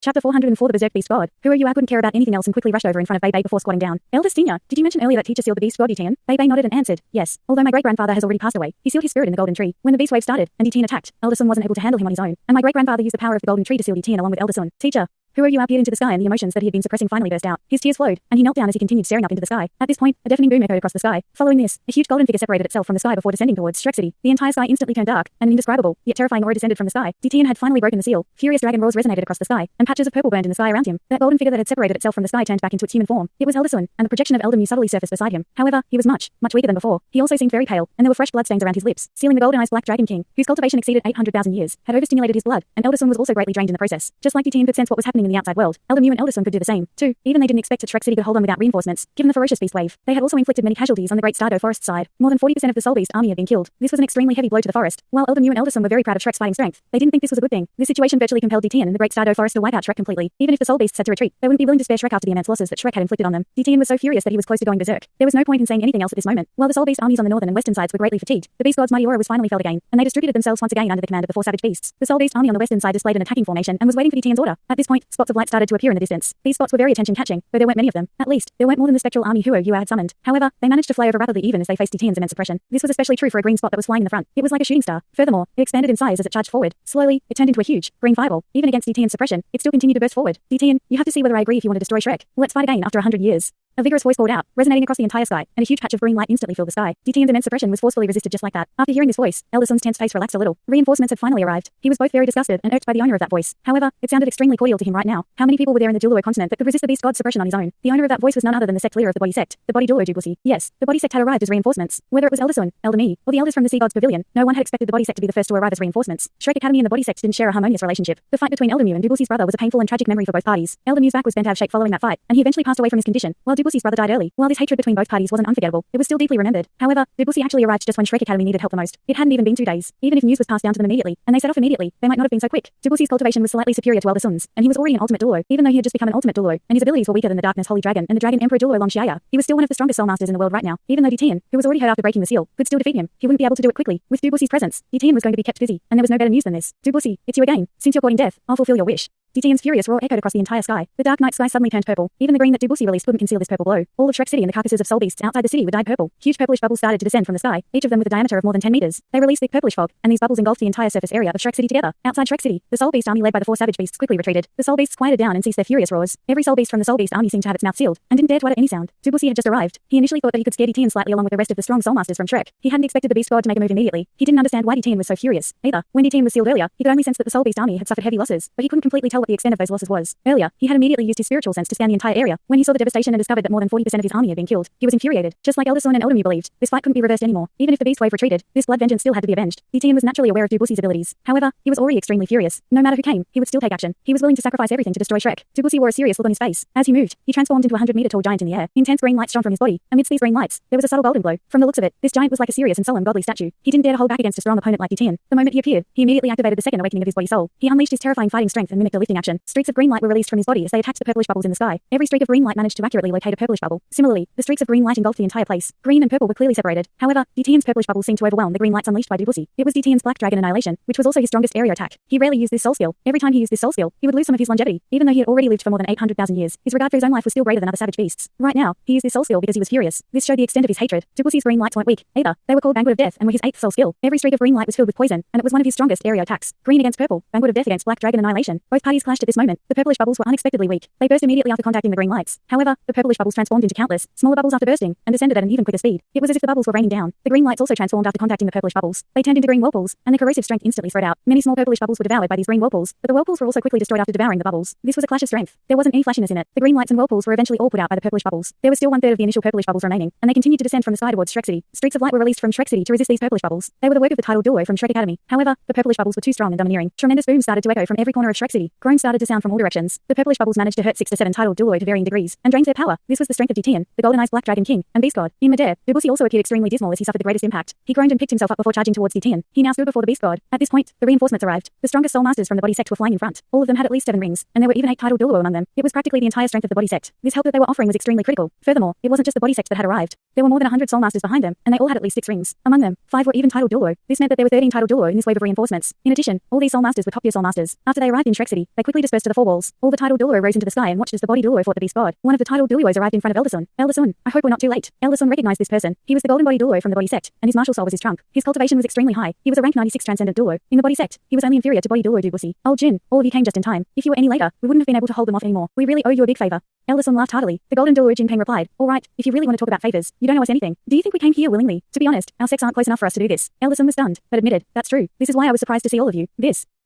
Chapter 404 The Berserk Beast God. Who are you? I couldn't care about anything else and quickly rushed over in front of Bei before squatting down. Eldest Senior, did you mention earlier that teacher sealed the beast god Etienne? Bei nodded and answered, yes. Although my great-grandfather has already passed away, he sealed his spirit in the golden tree. When the beast wave started, and Etienne attacked, Eldest Son wasn't able to handle him on his own, and my great-grandfather used the power of the golden tree to seal Etienne along with Eldest Son. Teacher, who are you? Peered into the sky and the emotions that he had been suppressing finally burst out. His tears flowed, and he knelt down as he continued staring up into the sky. At this point, a deafening boom echoed across the sky. Following this, a huge golden figure separated itself from the sky before descending towards Shrek City. The entire sky instantly turned dark, and an indescribable, yet terrifying aura descended from the sky. Etienne had finally broken the seal. Furious dragon roars resonated across the sky, and patches of purple burned in the sky around him. That golden figure that had separated itself from the sky turned back into its human form. It was Eldest Son, and the projection of Elder subtly surfaced beside him. However, he was much weaker than before. He also seemed very pale, and there were fresh bloodstains around his lips, sealing the golden-eyed black dragon king, whose cultivation exceeded 800,000 years, had overstimulated his blood, and Eldest Son was also greatly drained in the process. Just like Etienne could sense what was happening in the outside world, Elder and Eldest Son could do the same, too. Even they didn't expect that Shrek City could hold on without reinforcements, given the ferocious beast wave. They had also inflicted many casualties on the Great Stardo Forest side. More than 40% of the Soul Beast army had been killed. This was an extremely heavy blow to the forest. While Elder and Eldest Son were very proud of Shrek's fighting strength, they didn't think this was a good thing. This situation virtually compelled Etienne and the Great Stardo Forest to wipe out Shrek completely. Even if the Soul Beasts had to retreat, they wouldn't be willing to spare Shrek after the immense losses that Shrek had inflicted on them. Etienne was so furious that he was close to going berserk. There was no point in saying anything else at this moment. While the Soul Beast armies on the northern and western sides were greatly fatigued, the Beast God's mighty aura was finally felt again, and they distributed themselves once again under the command of the four savage beasts. The Soul Beast army on the western side displayed an attacking formation and was waiting for Etienne's order. At this point, spots of light started to appear in the distance. These spots were very attention-catching, though there weren't many of them. At least, there weren't more than the spectral army Yua had summoned. However, they managed to fly over rapidly even as they faced Etienne's immense suppression. This was especially true for a green spot that was flying in the front. It was like a shooting star. Furthermore, it expanded in size as it charged forward. Slowly, it turned into a huge green fireball. Even against Etienne's suppression, it still continued to burst forward. Etienne, you have to see whether I agree if you want to destroy Shrek. Let's fight again after 100 years. A vigorous voice called out, resonating across the entire sky, and a huge patch of green light instantly filled the sky. Etienne's immense suppression was forcefully resisted just like that. After hearing this voice, Eldest Son's tense face relaxed a little. Reinforcements had finally arrived. He was both very disgusted and irked by the owner of that voice. However, it sounded extremely cordial to him right now. How many people were there in the Douluo continent that could resist the beast god's suppression on his own? The owner of that voice was none other than the sect leader of the body sect, the body Douluo Dubusi. Yes, the body sect had arrived as reinforcements. Whether it was Eldest Son, Elder Me, or the elders from the sea god's pavilion, no one had expected the body sect to be the first to arrive as reinforcements. Shrek Academy and the body sect didn't share a harmonious relationship. The fight between Elder and Dubusi's brother was a painful and tragic memory for both parties. Elder back was bent out of shape following that fight, and he eventually passed away from his condition, while Dubusi's brother died early. While this hatred between both parties wasn't unforgettable, it was still deeply remembered. However, Dubusi actually arrived just when Shrek Academy needed help the most. It hadn't even been 2 days. Even if news was passed down to them immediately, and they set off immediately, they might not have been so quick. Dubusi's cultivation was slightly superior to Eldest Son's, and he was already an ultimate Douluo, even though he had just become an ultimate Douluo, and his abilities were weaker than the Darkness Holy Dragon and the Dragon Emperor Douluo Longshia. He was still one of the strongest soul masters in the world right now, even though Etienne, who was already hurt after breaking the seal, could still defeat him. He wouldn't be able to do it quickly. With Dubusi's presence, Etienne was going to be kept busy, and there was no better news than this. Dubusi, it's you again. Since you're courting death, I'll fulfill your wish. Etienne's furious roar echoed across the entire sky. The dark night sky suddenly turned purple. Even the green that Dubusi released couldn't conceal this purple glow. All of Shrek City and the carcasses of soul beasts outside the city were dyed purple. Huge purplish bubbles started to descend from the sky, each of them with a diameter of more than 10 meters. They released thick purplish fog, and these bubbles engulfed the entire surface area of Shrek City together. Outside Shrek City, the soul beast army led by the four savage beasts quickly retreated. The soul beasts quieted down and ceased their furious roars. Every soul beast from the soul beast army seemed to have its mouth sealed, and didn't dare to utter any sound. Dubusi had just arrived. He initially thought that he could scare Etienne slightly along with the rest of the strong soul masters from Shrek. He hadn't expected the beast god to make a move immediately. He didn't understand why Etienne was so furious, either. When Etienne was sealed earlier, he could only sense that the soul beast army had suffered heavy losses, but he couldn't completely tell what the extent of those losses was. Earlier, he had immediately used his spiritual sense to scan the entire area. When he saw the devastation and discovered that more than 40% of his army had been killed, he was infuriated. Just like Eldest Son and Elder believed, this fight couldn't be reversed anymore. Even if the beast wave retreated, this blood vengeance still had to be avenged. Etienne was naturally aware of Dubusi's abilities. However, he was already extremely furious. No matter who came, he would still take action. He was willing to sacrifice everything to destroy Shrek. Dubusi wore a serious look on his face. As he moved, he transformed into a 100-meter tall giant in the air. Intense green light shone from his body. Amidst these green lights, there was a subtle golden glow. From the looks of it, this giant was like a serious and solemn godly statue. He didn't dare to hold back against a strong opponent like Etienne. The moment he appeared, he immediately activated the second awakening of his body soul. He unleashed his terrifying fighting strength and mimicked a lifting action. Streaks of green light were released from his body as they attacked the purplish bubbles in the sky. Every streak of green light managed to accurately locate a purplish bubble. Similarly, the streaks of green light engulfed the entire place. Green and purple were clearly separated. However, Etienne's purplish bubbles seemed to overwhelm the green lights unleashed by Dubusi. It was Etienne's black dragon annihilation, which was also his strongest area attack. He rarely used this soul skill. Every time he used this soul skill, he would lose some of his longevity. Even though he had already lived for more than 800,000 years, his regard for his own life was still greater than other savage beasts. Right now, he used this soul skill because he was furious. This showed the extent of his hatred. Dubusi's green lights weren't weak, either. They were called Banquet of Death and were his 8th soul skill. Every streak of green light was filled with poison, and it was one of his strongest area attacks. Green against purple, Banquet of Death against black dragon annihilation. Both parties clashed at this moment. The purplish bubbles were unexpectedly weak. They burst immediately after contacting the green lights. However, the purplish bubbles transformed into countless smaller bubbles after bursting and descended at an even quicker speed. It was as if the bubbles were raining down. The green lights also transformed after contacting the purplish bubbles. They turned into green whirlpools, and their corrosive strength instantly spread out. Many small purplish bubbles were devoured by these green whirlpools, but the whirlpools were also quickly destroyed after devouring the bubbles. This was a clash of strength. There wasn't any flashiness in it. The green lights and whirlpools were eventually all put out by the purplish bubbles. There was still 1/3 of the initial purplish bubbles remaining, and they continued to descend from the sky towards Shrek City. Streaks of light were released from Shrek City to resist these purplish bubbles. They were the work of the title Douluo from Shrek Academy. However, the purplish bubbles were too strong and domineering. Tremendous booms started to echo from every corner of Shrek City. Groans started to sound from all directions. The purplish bubbles managed to hurt 6 to 7 titled Douluo to varying degrees, and drained their power. This was the strength of Etienne, the golden-eyed black dragon king, and beast god. In midair, Dubusi also appeared extremely dismal as he suffered the greatest impact. He groaned and picked himself up before charging towards Etienne. He now stood before the beast god. At this point, the reinforcements arrived. The strongest soul masters from the body sect were flying in front. All of them had at least 7 rings, and there were even 8 titled Douluo among them. It was practically the entire strength of the body sect. This help that they were offering was extremely critical. Furthermore, it wasn't just the body sect that had arrived. There were more than 100 soul masters behind them, and they all had at least 6 rings. Among them, 5 were even titled Douluo. This meant that there were 13 titled Douluo in this wave of reinforcements. In addition, all these soul masters were top-tier soul masters. After they arrived in Shrek City, They quickly dispersed to the four walls. All the titled Douluo rose into the sky and watched as the body Douluo fought the beast god. One of the titled Douluos arrived in front of Elder Sun. Elder Sun, I hope we're not too late. Elder Sun recognized this person. He was the golden body Douluo from the body sect, and his martial soul was his trump. His cultivation was extremely high. He was a rank 96 transcendent Douluo. In the body sect, he was only inferior to body Douluo Dubusi. Old Jin, all of you came just in time. If you were any later, we wouldn't have been able to hold them off anymore. We really owe you a big favor. Elder Sun laughed heartily. The golden Douluo Jinping replied, all right, if you really want to talk about favors, you don't owe us anything. Do you think we came here willingly? To be honest, our sects aren't close enough for us to do this. Elder Sun was stunned, but admitted, that's true. This is why I was surprised to see all of you.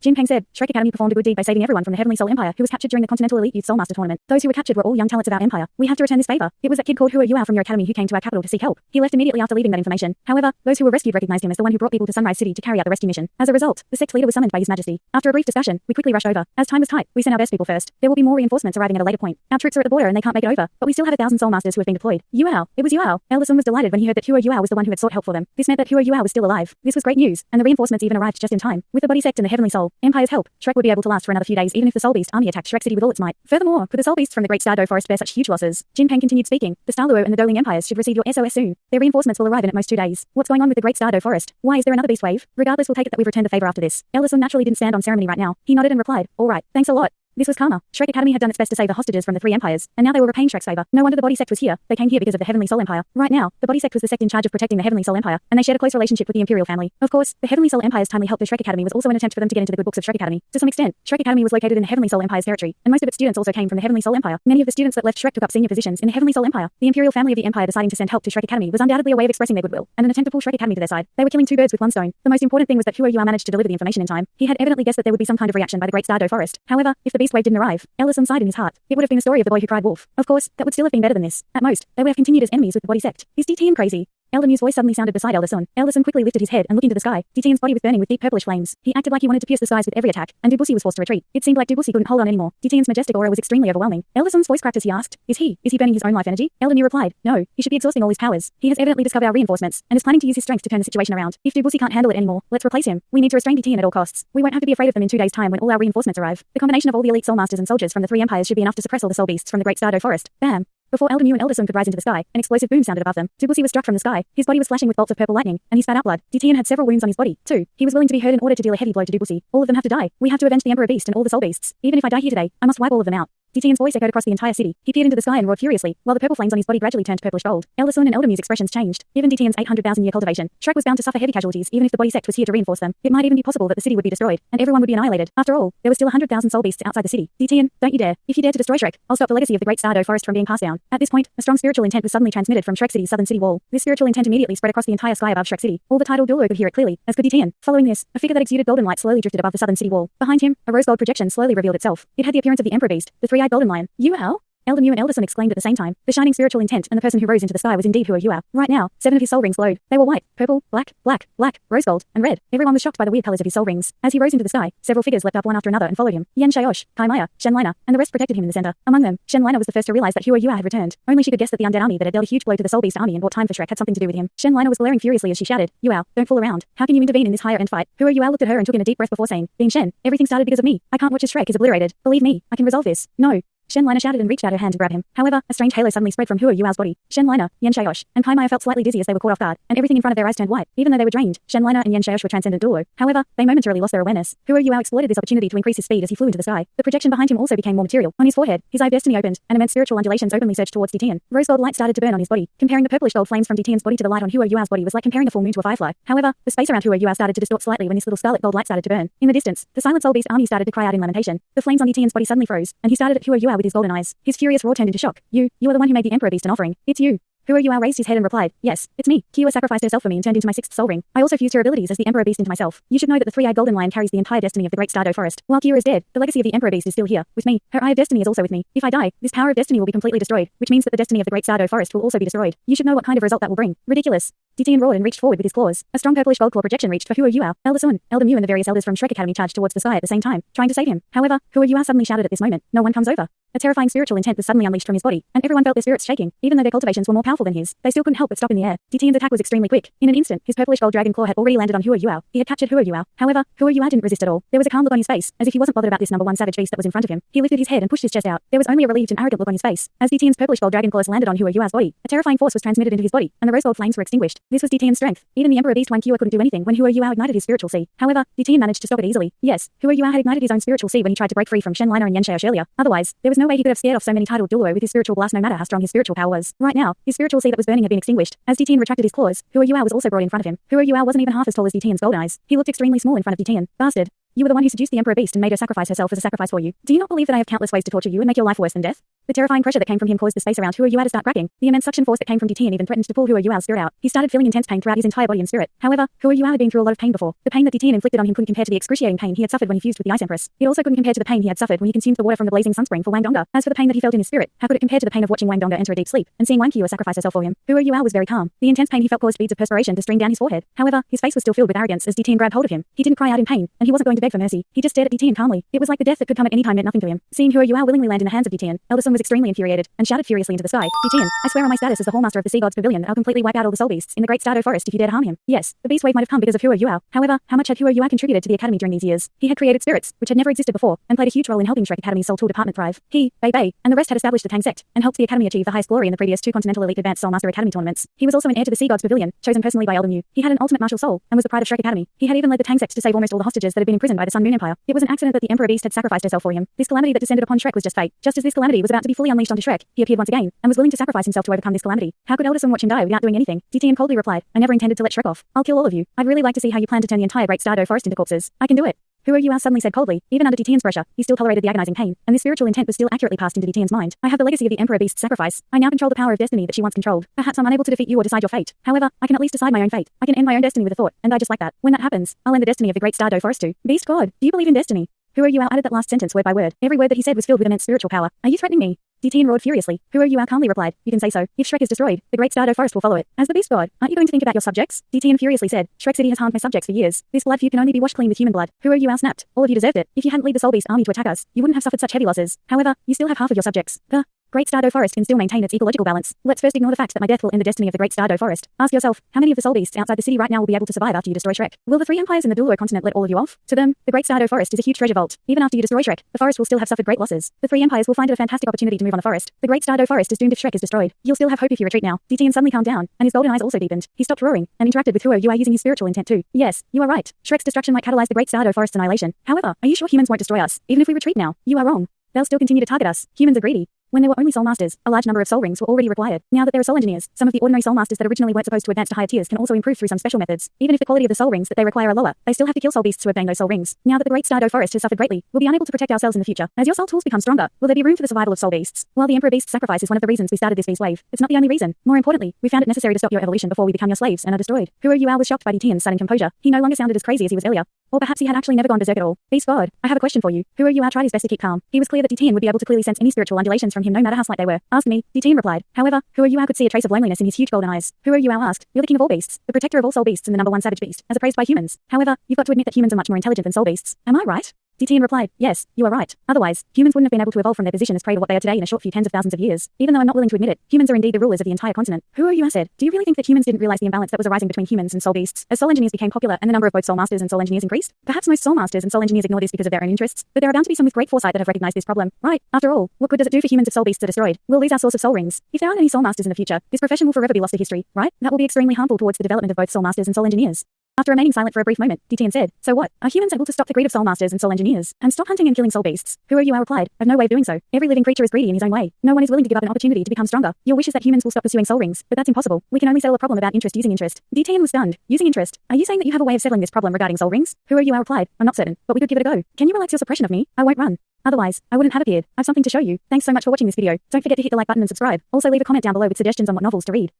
Jinping said, Shrek Academy performed a good deed by saving everyone from the Heavenly Soul Empire who was captured during the Continental Elite Youth Soul Master Tournament. Those who were captured were all young talents of our empire. We have to return this favor. It was that kid called Hua Yuao from your academy who came to our capital to seek help. He left immediately after leaving that information. However, those who were rescued recognized him as the one who brought people to Sunrise City to carry out the rescue mission. As a result, the sect leader was summoned by His Majesty. After a brief discussion, we quickly rushed over. As time was tight, we sent our best people first. There will be more reinforcements arriving at a later point. Our troops are at the border and they can't make it over, but we still have 1,000 soul masters who have been deployed. Yuao. It was Yuao. Elder Sun was delighted when he heard that Hua Yuao was the one who had sought help for them. This meant that Hua Yuao was still alive. This was great news, and the reinforcements even arrived just in time. With the body sect and the Heavenly Soul Empire's help, Shrek would be able to last for another few days even if the Soul Beast army attacked Shrek City with all its might. Furthermore, could the Soul Beasts from the Great Stardow Forest bear such huge losses? Jinping continued speaking. The Starluo and the Doling Empires should receive your SOS soon. Their reinforcements will arrive in at most 2 days. What's going on with the Great Stardow Forest? Why is there another beast wave? Regardless, we'll take it that we've returned the favor after this. Elder Sun naturally didn't stand on ceremony right now. He nodded and replied, all right, thanks a lot. This was karma. Shrek Academy had done its best to save the hostages from the 3 empires, and now they were repaying Shrek's favor. No wonder the body sect was here. They came here because of the Heavenly Soul Empire. Right now, the body sect was the sect in charge of protecting the Heavenly Soul Empire, and they shared a close relationship with the Imperial family. Of course, the Heavenly Soul Empire's timely help to Shrek Academy was also an attempt for them to get into the good books of Shrek Academy. To some extent, Shrek Academy was located in the Heavenly Soul Empire's territory, and most of its students also came from the Heavenly Soul Empire. Many of the students that left Shrek took up senior positions in the Heavenly Soul Empire. The Imperial family of the Empire deciding to send help to Shrek Academy was undoubtedly a way of expressing their goodwill, and an attempt to pull Shrek Academy to their side. They were killing 2 birds with 1 stone. The most important thing was that Hua Yuao managed to deliver the information in time. He had evidently guessed that there would be some kind of reaction by the Great Stardow Forest. However, if the beast wave didn't arrive, Elder Sun sighed in his heart. It would have been the story of the boy who cried wolf. Of course, that would still have been better than this. At most, they would have continued as enemies with the body sect. Is DTN crazy? Elder Mu's voice suddenly sounded beside Elder Sun. Elder Sun quickly lifted his head and looked into the sky. DTN's body was burning with deep purplish flames. He acted like he wanted to pierce the skies with every attack, and Dubusi was forced to retreat. It seemed like Dubusi couldn't hold on anymore. DTN's majestic aura was extremely overwhelming. Elder Sun's voice cracked as he asked, Is he burning his own life energy? Elder Mu replied, no, he should be exhausting all his powers. He has evidently discovered our reinforcements, and is planning to use his strength to turn the situation around. If Dubusi can't handle it anymore, let's replace him. We need to restrain DTN at all costs. We won't have to be afraid of them in 2 days' time when all our reinforcements arrive. The combination of all the elite soul masters and soldiers from the 3 empires should be enough to suppress all the soul beasts from the Great Stardow Forest. Bam! Before Elder Mu and Elder Sun could rise into the sky, an explosive boom sounded above them. Dubusi was struck from the sky. His body was flashing with bolts of purple lightning, and he spat out blood. DTN had several wounds on his body, too. He was willing to be hurt in order to deal a heavy blow to Dubusi. All of them have to die. We have to avenge the Emperor Beast and all the soul beasts. Even if I die here today, I must wipe all of them out. DTN's voice echoed across the entire city. He peered into the sky and roared furiously, while the purple flames on his body gradually turned purplish gold. Elder Sun and Elder Mu's expressions changed. Given DTN's 800,000-year cultivation, Shrek was bound to suffer heavy casualties even if the body sect was here to reinforce them. It might even be possible that the city would be destroyed, and everyone would be annihilated. After all, there were still 100,000 soul beasts outside the city. DTN, don't you dare. If you dare to destroy Shrek, I'll stop the legacy of the Great Stardow Forest from being passed down. At this point, a strong spiritual intent was suddenly transmitted from Shrek City's southern city wall. This spiritual intent immediately spread across the entire sky above Shrek City. All the titled Douluo could hear it clearly, as could DTN. Following this, a figure that exuded golden light slowly drifted above the southern city wall. Behind him, a rose gold projection slowly revealed itself. It had the appearance of the Emperor Beast, the 3-eyed golden lion. Yuao? Elder Mu and Elder Sun exclaimed at the same time. The shining spiritual intent and the person who rose into the sky was indeed Hua Yuao. Right now, 7 of his soul rings glowed. They were white, purple, black, rose gold, and red. Everyone was shocked by the weird colors of his soul rings. As he rose into the sky, several figures leapt up one after another and followed him. Yan Shaosh, Kai Maya, Shen Lina, and the rest protected him in the center. Among them, Shen Lina was the first to realize that Hua Yuao had returned. Only she could guess that the undead army that had dealt a huge blow to the soul beast army and bought time for Shrek had something to do with him. Shen Lina was glaring furiously as she shouted, Yuao, don't fool around. How can you intervene in this higher end fight? Hua Yuao looked at her and took in a deep breath before saying, being Shen, everything started because of me. I can't watch as Shrek is obliterated. Believe me, I can resolve this. No. Shen Lina shouted and reached out her hand to grab him. However, a strange halo suddenly spread from Hua Yuao's body. Shen Lina, Yan Shaosh, and Kai Maya felt slightly dizzy as they were caught off guard, and everything in front of their eyes turned white. Even though they were drained, Shen Lina and Yan Shaosh were transcendent Douluo. However, they momentarily lost their awareness. Hua Yuao exploited this opportunity to increase his speed as he flew into the sky. The projection behind him also became more material. On his forehead, his eye of destiny opened, and immense spiritual undulations openly surged towards DTN. Rose gold light started to burn on his body. Comparing the purplish gold flames from DTN's body to the light on Hua Yuao's body was like comparing the full moon to a firefly. However, the space around Hua Yuao started to distort slightly when this little scarlet gold light started to burn. In the distance, the silent soul beast army started to cry out in lamentation. The flames on DTN's body suddenly froze, and he started at Hua Yuao with his golden eyes. His furious roar turned into shock. You are the one who made the Emperor Beast an offering. It's you. Hua Yuao raised his head and replied, yes, it's me. Kua sacrificed herself for me and turned into my 6th soul ring. I also fused her abilities as the Emperor Beast into myself. You should know that the 3-eyed golden lion carries the entire destiny of the Great Stardow Forest. While Kua is dead, the legacy of the Emperor Beast is still here, with me. Her eye of destiny is also with me. If I die, this power of destiny will be completely destroyed, which means that the destiny of the Great Stardow Forest will also be destroyed. You should know what kind of result that will bring. Ridiculous. DTN roared and reached forward with his claws. A strong purplish gold claw projection reached for Hua Yuao. Elder Sun, Elder Mu and the various elders from Shrek Academy charged towards the sky at the same time, trying to save him. However, Hua Yuao suddenly shouted at this moment, no one comes over. A terrifying spiritual intent was suddenly unleashed from his body, and everyone felt their spirits shaking. Even though their cultivations were more powerful than his, they still couldn't help but stop in the air. Tian's attack was extremely quick. In an instant, his purplish gold dragon claw had already landed on Hua Yuao. He had captured Hua Yuao. However, Hua Yuao didn't resist at all. There was a calm look on his face, as if he wasn't bothered about this number one savage beast that was in front of him. He lifted his head and pushed his chest out. There was only a relieved and arrogant look on his face. As Tian's purplish gold dragon claws landed on Hua Yuao's body, a terrifying force was transmitted into his body, and the rose gold flames were extinguished. This was Tian's strength. Even the Emperor Beast Wang Qia couldn't do anything when Hua Yuao ignited his spiritual sea. However, Tian managed to stop it easily. Yes, Hua Yuao had ignited his own spiritual sea when he tried to break free from Shen Liner and Yen Xiaosh earlier. Otherwise, there was no way he could have scared off so many titled Douluo with his spiritual blast no matter how strong his spiritual power was. Right now, his spiritual sea that was burning had been extinguished. As Tian retracted his claws, Hua Yuao was also brought in front of him. Hua Yuao wasn't even half as tall as Tian's golden eyes. He looked extremely small in front of Tian. Bastard. You were the one who seduced the Emperor Beast and made her sacrifice herself as a sacrifice for you. Do you not believe that I have countless ways to torture you and make your life worse than death? The terrifying pressure that came from him caused the space around Hua Yuao to start cracking. The immense suction force that came from Tian even threatened to pull Hua Yuao's spirit out. He started feeling intense pain throughout his entire body and spirit. However, Hua Yuao had been through a lot of pain before. The pain that Tian inflicted on him couldn't compare to the excruciating pain he had suffered when he fused with the Ice Empress. It also couldn't compare to the pain he had suffered when he consumed the water from the blazing sunspring for Wang Donga. As for the pain that he felt in his spirit, how could it compare to the pain of watching Wang Donga enter a deep sleep and seeing Wang Qia sacrifice herself for him? Hua Yuao was very calm. The intense pain he felt caused beads of perspiration to stream down his forehead. However, his face was still filled with arrogance as Tian grabbed hold of him. He didn't cry out in pain, and he wasn't going to beg for mercy. He just stared at Tian calmly. It was like the death that could come at any time meant nothing to him. Seeing Hua Yuao willingly land in the hands of Tian, Elder Sun was extremely infuriated and shouted furiously into the sky. Tian, I swear on my status as the Hallmaster of the Sea God's Pavilion that I'll completely wipe out all the soul beasts in the Great Stardo Forest if you dare to harm him. Yes, the beast wave might have come because of Hua Yuao. However, how much had Hua Yuao contributed to the academy during these years? He had created spirits, which had never existed before, and played a huge role in helping Shrek Academy's Soul Tool department thrive. He, Bei, and the rest had established the Tang Sect, and helped the academy achieve the highest glory in the previous two Continental Elite Advanced Soul Master Academy tournaments. He was also an heir to the Sea God's Pavilion, chosen personally by Elder Mu. He had an ultimate martial soul, and was the pride of Shrek Academy. He had even led the Tang Sect to save almost all the hostages that had been imprisoned by the Sun Moon Empire. It was an accident that the Emperor Beast had sacrificed herself for him. This calamity that descended upon Shrek was just fate. Just as this calamity was about to be fully unleashed onto Shrek, he appeared once again, and was willing to sacrifice himself to overcome this calamity. How could Elder Sun watch him die without doing anything? Tian coldly replied, I never intended to let Shrek off. I'll kill all of you. I'd really like to see how you plan to turn the entire Great Stardo Forest into corpses. I can do it. Hua Yuao suddenly said coldly. Even under Tian's pressure, he still tolerated the agonizing pain, and this spiritual intent was still accurately passed into Tian's mind. I have the legacy of the Emperor Beast's sacrifice. I now control the power of destiny that she once controlled. Perhaps I'm unable to defeat you or decide your fate. However, I can at least decide my own fate. I can end my own destiny with a thought, and I just like that. When that happens, I'll end the destiny of the Great Stardo Forest too. Beast God, do you believe in destiny? Hua Yuao added that last sentence word by word. Every word that he said was filled with immense spiritual power. Are you threatening me? Tian roared furiously. Hua Yuao calmly replied, you can say so. If Shrek is destroyed, the Great Stardo Forest will follow it. As the Beast God, aren't you going to think about your subjects? Tian furiously said, Shrek City has harmed my subjects for years. This blood feud can only be washed clean with human blood. Hua Yuao snapped. All of you deserved it. If you hadn't led the Soul Beast army to attack us, you wouldn't have suffered such heavy losses. However, you still have half of your subjects. The Great Stardo Forest can still maintain its ecological balance. Let's first ignore the fact that my death will end the destiny of the Great Stardo Forest. Ask yourself, how many of the soul beasts outside the city right now will be able to survive after you destroy Shrek? Will the three empires in the Douluo continent let all of you off? To them, the Great Stardo Forest is a huge treasure vault. Even after you destroy Shrek, the forest will still have suffered great losses. The three empires will find it a fantastic opportunity to move on the forest. The Great Stardo Forest is doomed if Shrek is destroyed. You'll still have hope if you retreat now. Tian suddenly calmed down, and his golden eyes also deepened. He stopped roaring, and interacted with Hua Yuao using his spiritual intent too. Yes, you are right. Shrek's destruction might catalyze the Great Stardo Forest's annihilation. However, are you sure humans won't destroy us, even if we retreat now? You are wrong. They'll still continue to target us. Humans are greedy. When there were only soul masters, a large number of soul rings were already required. Now that there are soul engineers, some of the ordinary soul masters that originally weren't supposed to advance to higher tiers can also improve through some special methods. Even if the quality of the soul rings that they require are lower, they still have to kill soul beasts to obtain those soul rings. Now that the Great Stardo Forest has suffered greatly, we'll be unable to protect ourselves in the future. As your soul tools become stronger, will there be room for the survival of soul beasts? While the Emperor Beast's sacrifice is one of the reasons we started this beast wave, it's not the only reason. More importantly, we found it necessary to stop your evolution before we become your slaves and are destroyed. Hua Yuao was shocked by Tian's sudden composure. He no longer sounded as crazy as he was earlier. Or perhaps he had actually never gone berserk at all. Beast God, I have a question for you. Hua Yuao tried his best to keep calm. He was clear that Tian would be able to clearly sense any spiritual undulations from him no matter how slight they were. Ask me, Tian replied. However, Hua Yuao could see a trace of loneliness in his huge golden eyes. Hua Yuao asked, you're the king of all beasts, the protector of all soul beasts and the number one savage beast, as appraised by humans. However, you've got to admit that humans are much more intelligent than soul beasts. Am I right? Tian replied, yes, you are right. Otherwise, humans wouldn't have been able to evolve from their position as prey to what they are today in a short few tens of thousands of years. Even though I'm not willing to admit it, humans are indeed the rulers of the entire continent. Hua Yuao said, do you really think that humans didn't realize the imbalance that was arising between humans and soul beasts? As soul engineers became popular and the number of both soul masters and soul engineers increased? Perhaps most soul masters and soul engineers ignore this because of their own interests, but there are bound to be some with great foresight that have recognized this problem. Right, after all, what good does it do for humans if soul beasts are destroyed? We'll lose our source of soul rings. If there aren't any soul masters in the future, this profession will forever be lost to history, right? That will be extremely harmful towards the development of both soul masters and soul engineers. After remaining silent for a brief moment, Tian said, so what? Are humans able to stop the greed of soul masters and soul engineers, and stop hunting and killing soul beasts? Hua Yuao replied, I've no way of doing so. Every living creature is greedy in his own way. No one is willing to give up an opportunity to become stronger. Your wish is that humans will stop pursuing soul rings, but that's impossible. We can only settle a problem about interest using interest. Tian was stunned. Using interest? Are you saying that you have a way of settling this problem regarding soul rings? Hua Yuao replied, I'm not certain, but we could give it a go. Can you relax your suppression of me? I won't run. Otherwise, I wouldn't have appeared. I've something to show you. Thanks so much for watching this video. Don't forget to hit the like button and subscribe. Also leave a comment down below with suggestions on what novels to read.